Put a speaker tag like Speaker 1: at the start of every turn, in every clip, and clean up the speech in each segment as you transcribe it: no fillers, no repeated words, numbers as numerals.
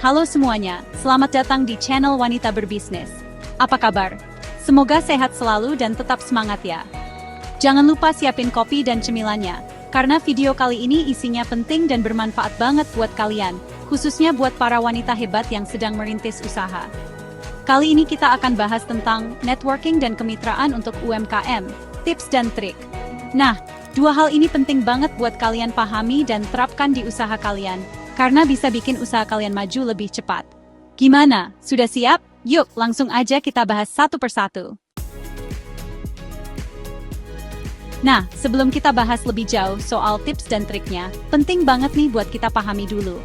Speaker 1: Halo semuanya, selamat datang di channel Wanita Berbisnis. Apa kabar? Semoga sehat selalu dan tetap semangat ya. Jangan lupa siapin kopi dan cemilannya, karena video kali ini isinya penting dan bermanfaat banget buat kalian, khususnya buat para wanita hebat yang sedang merintis usaha. Kali ini kita akan bahas tentang networking dan kemitraan untuk UMKM, tips dan trik. Nah, dua hal ini penting banget buat kalian pahami dan terapkan di usaha kalian, karena bisa bikin usaha kalian maju lebih cepat. Gimana? Sudah siap? Yuk, langsung aja kita bahas satu persatu. Nah, sebelum kita bahas lebih jauh soal tips dan triknya, penting banget nih buat kita pahami dulu.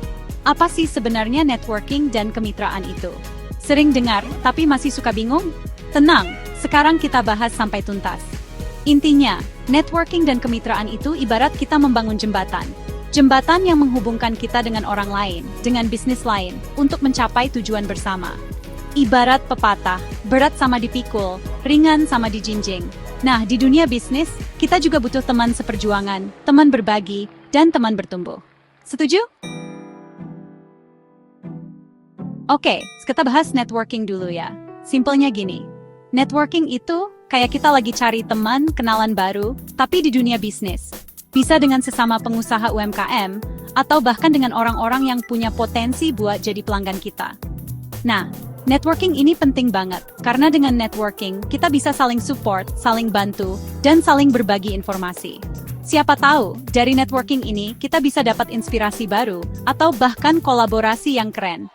Speaker 1: Apa sih sebenarnya networking dan kemitraan itu? Sering dengar, tapi masih suka bingung? Tenang, sekarang kita bahas sampai tuntas. Intinya, networking dan kemitraan itu ibarat kita membangun jembatan. Jembatan yang menghubungkan kita dengan orang lain, dengan bisnis lain, untuk mencapai tujuan bersama. Ibarat pepatah, berat sama dipikul, ringan sama dijinjing. Nah, di dunia bisnis, kita juga butuh teman seperjuangan, teman berbagi, dan teman bertumbuh. Setuju? Oke, kita bahas networking dulu ya. Simpelnya gini, networking itu kayak kita lagi cari teman, kenalan baru, tapi di dunia bisnis. Bisa dengan sesama pengusaha UMKM, atau bahkan dengan orang-orang yang punya potensi buat jadi pelanggan kita. Nah, networking ini penting banget, karena dengan networking, kita bisa saling support, saling bantu, dan saling berbagi informasi. Siapa tahu, dari networking ini, kita bisa dapat inspirasi baru, atau bahkan kolaborasi yang keren.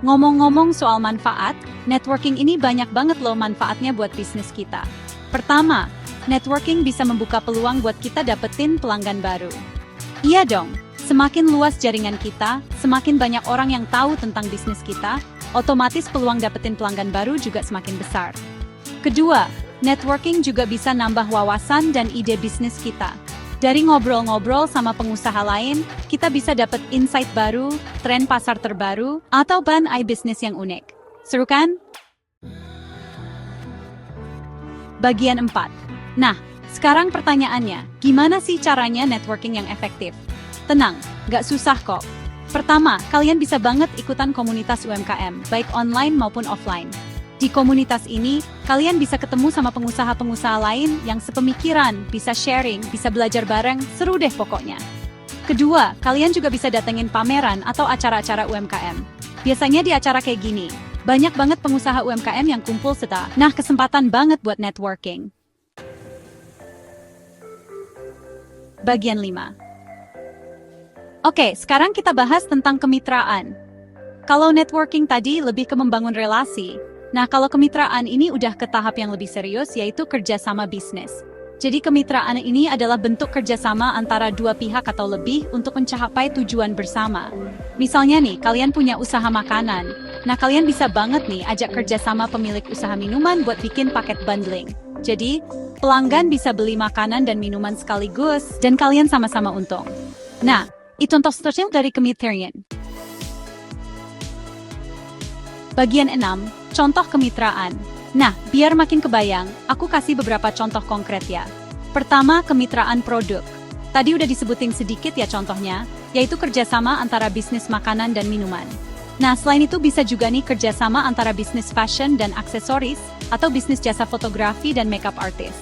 Speaker 1: Ngomong-ngomong soal manfaat, networking ini banyak banget loh manfaatnya buat bisnis kita. Pertama, networking bisa membuka peluang buat kita dapetin pelanggan baru. Iya dong, semakin luas jaringan kita, semakin banyak orang yang tahu tentang bisnis kita, otomatis peluang dapetin pelanggan baru juga semakin besar. Kedua, networking juga bisa nambah wawasan dan ide bisnis kita. Dari ngobrol-ngobrol sama pengusaha lain, kita bisa dapet insight baru, tren pasar terbaru, atau bahan bisnis yang unik. Seru kan? Bagian 4. Nah, sekarang pertanyaannya, gimana sih caranya networking yang efektif? Tenang, gak susah kok. Pertama, kalian bisa banget ikutan komunitas UMKM, baik online maupun offline. Di komunitas ini, kalian bisa ketemu sama pengusaha-pengusaha lain yang sepemikiran, bisa sharing, bisa belajar bareng, seru deh pokoknya. Kedua, kalian juga bisa datengin pameran atau acara-acara UMKM. Biasanya di acara kayak gini, banyak banget pengusaha UMKM yang kumpul serta. Nah, kesempatan banget buat networking. Bagian 5. Oke, sekarang kita bahas tentang kemitraan. Kalau networking tadi lebih ke membangun relasi, nah kalau kemitraan ini udah ke tahap yang lebih serius, yaitu kerjasama bisnis. Jadi kemitraan ini adalah bentuk kerjasama antara dua pihak atau lebih untuk mencapai tujuan bersama. Misalnya nih, kalian punya usaha makanan. Nah, kalian bisa banget nih ajak kerjasama pemilik usaha minuman buat bikin paket bundling. Jadi, pelanggan bisa beli makanan dan minuman sekaligus, dan kalian sama-sama untung. Nah, itu contoh kecil dari kemitraan. Bagian 6, contoh kemitraan. Nah, biar makin kebayang, aku kasih beberapa contoh konkret ya. Pertama, kemitraan produk. Tadi udah disebutin sedikit ya contohnya, yaitu kerjasama antara bisnis makanan dan minuman. Nah, selain itu bisa juga nih kerjasama antara bisnis fashion dan aksesoris, atau bisnis jasa fotografi dan makeup artist.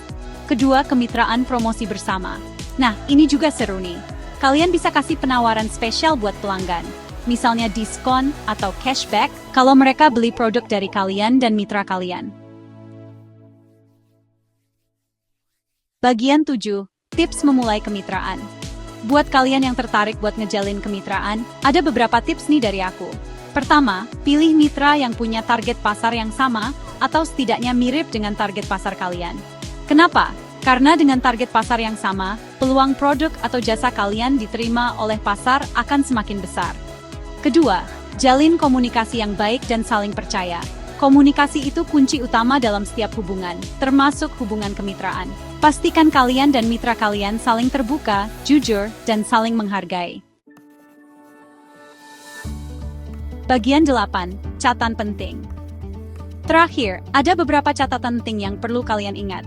Speaker 1: Kedua, kemitraan promosi bersama. Nah, ini juga seru nih. Kalian bisa kasih penawaran spesial buat pelanggan. Misalnya diskon atau cashback kalau mereka beli produk dari kalian dan mitra kalian. Bagian 7, tips memulai kemitraan. Buat kalian yang tertarik buat ngejalin kemitraan, ada beberapa tips nih dari aku. Pertama, pilih mitra yang punya target pasar yang sama atau setidaknya mirip dengan target pasar kalian. Kenapa? Karena dengan target pasar yang sama, peluang produk atau jasa kalian diterima oleh pasar akan semakin besar. Kedua, jalin komunikasi yang baik dan saling percaya. Komunikasi itu kunci utama dalam setiap hubungan, termasuk hubungan kemitraan. Pastikan kalian dan mitra kalian saling terbuka, jujur, dan saling menghargai. Bagian 8, catatan penting. Terakhir, ada beberapa catatan penting yang perlu kalian ingat.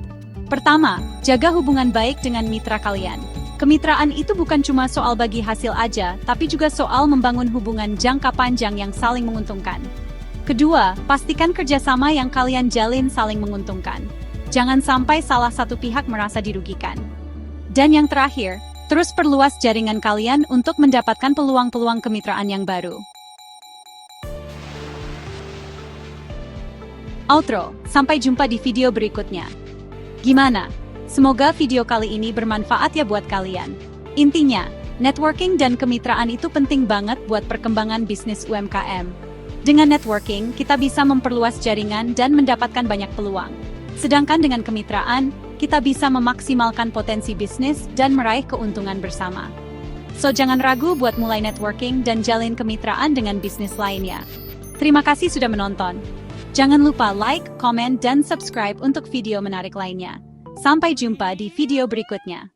Speaker 1: Pertama, jaga hubungan baik dengan mitra kalian. Kemitraan itu bukan cuma soal bagi hasil aja, tapi juga soal membangun hubungan jangka panjang yang saling menguntungkan. Kedua, pastikan kerjasama yang kalian jalin saling menguntungkan. Jangan sampai salah satu pihak merasa dirugikan. Dan yang terakhir, terus perluas jaringan kalian untuk mendapatkan peluang-peluang kemitraan yang baru. Outro, sampai jumpa di video berikutnya. Gimana? Semoga video kali ini bermanfaat ya buat kalian. Intinya, networking dan kemitraan itu penting banget buat perkembangan bisnis UMKM. Dengan networking, kita bisa memperluas jaringan dan mendapatkan banyak peluang. Sedangkan dengan kemitraan, kita bisa memaksimalkan potensi bisnis dan meraih keuntungan bersama. So jangan ragu buat mulai networking dan jalin kemitraan dengan bisnis lainnya. Terima kasih sudah menonton. Jangan lupa like, komen, dan subscribe untuk video menarik lainnya. Sampai jumpa di video berikutnya.